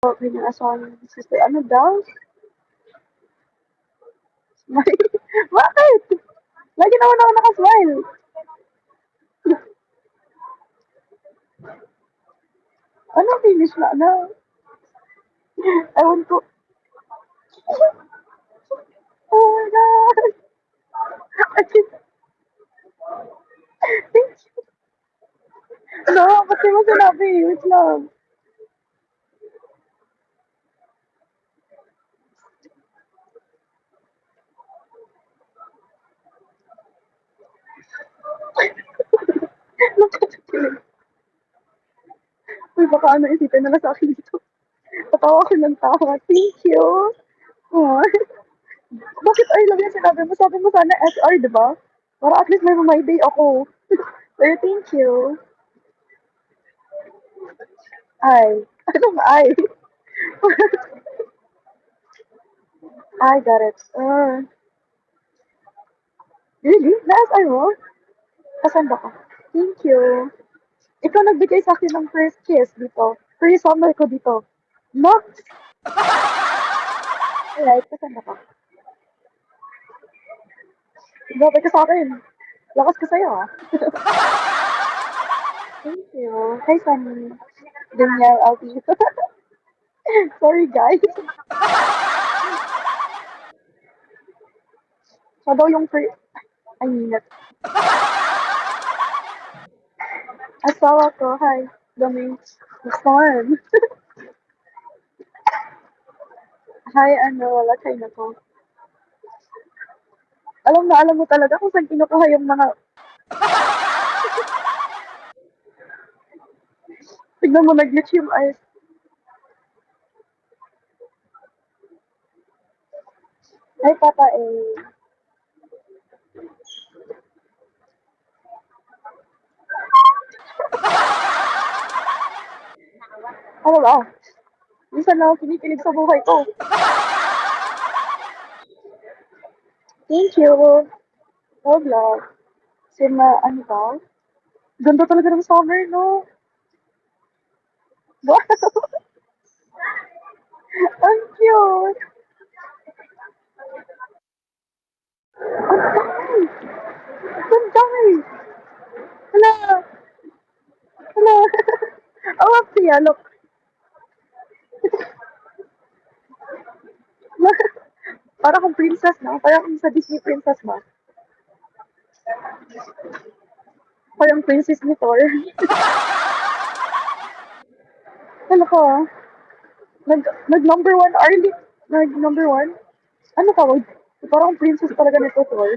Okay ng asawa ng sister. Ano daw? Smile. Bakit? Lagi naman ako nakasmile. Ano finish na? Ano? Ewan ko. Oh my God. Thank you. No, ba't di mo sinabi? Wait lang. Nakakakilig. Uy, baka ano isipin nila sa akin dito. Tatawa ko ng tawa. Thank you. Oh. Bakit I love you sinabi mo? Sabi mo sana SR, di ba? Para at least may day ako. Pero thank you. Ay. Anong ay? I got it. Really? Na-SR mo? Kasan ba ka? Thank you. Ikaw nagbigay sa akin ng first kiss dito. First summer ko dito. Nox! Alright, kasan ba ka? Grabe ka sa akin. Lakas ka sa'yo ah. Thank you. Hi, Sunny. Danielle Alti. Sorry, guys. Siya daw yung first... I mean it. Asawa ko, hi. Dami. Fun. Hi, ano, wala kayo na ko. Alam mo talaga kung saan kinukuha yung mga... Tignan mo, nag-glitch yung eyes. Hi, Papa eh. Ano ba? Minsan lang ako kinikilig sa buhay ko. Thank you. Love, love. Ano ba? Ganda talaga ng summer, no? Wow! Ang cute! Ang dami! Ang dami! Hala! Hala! Oh, Pia, look. Para kung princess, no? Para kung sa Disney princess ba? Parang princess ni Thor. Ano ko, ah? Nag number one early. Nag number one? Ano tawag? Parang princess talaga nito, Thor.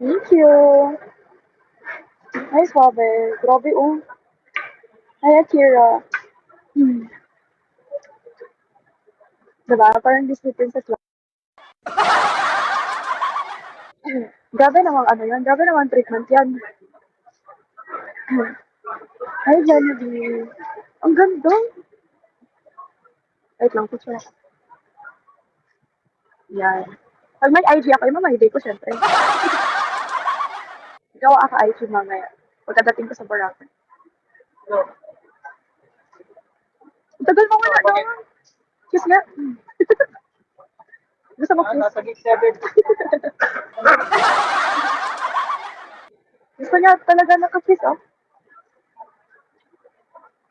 Thank you. Hi, Suave. Grabe, oh. Hi, Akira. Hmm. Diba? Parang Disney princess lang. Grabe namang ano yan. Grabe namang treatment yan. Hi, Genevieve. Ang ganda. Wait lang, picture. Yan. Pag may IG ako, yung mga day ko, syempre. Ikaw ako IG mamaya. Pagkadating ko sa Boracay. Ang tagal mo wala na. Kiss nga. Gusto mo kiss? Gusto niya talaga nakakiss, oh.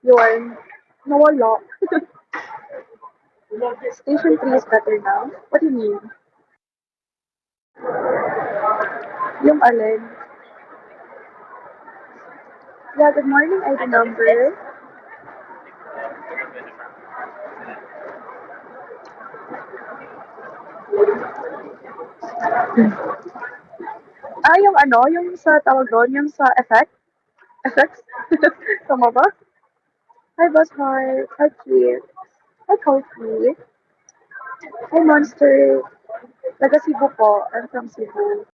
Yun. Nawala. Station 3 is better now. What do you mean? Yung alin? Yeah, good morning, ID number. Ah, yung ano, yung sa tawag doon, yung sa effect? Effects? Tama ba? Hi, Boss Heart. Hi, Kit. Hi, Coffee. Hi, Monster. Taga Cebu po. I'm from Cebu.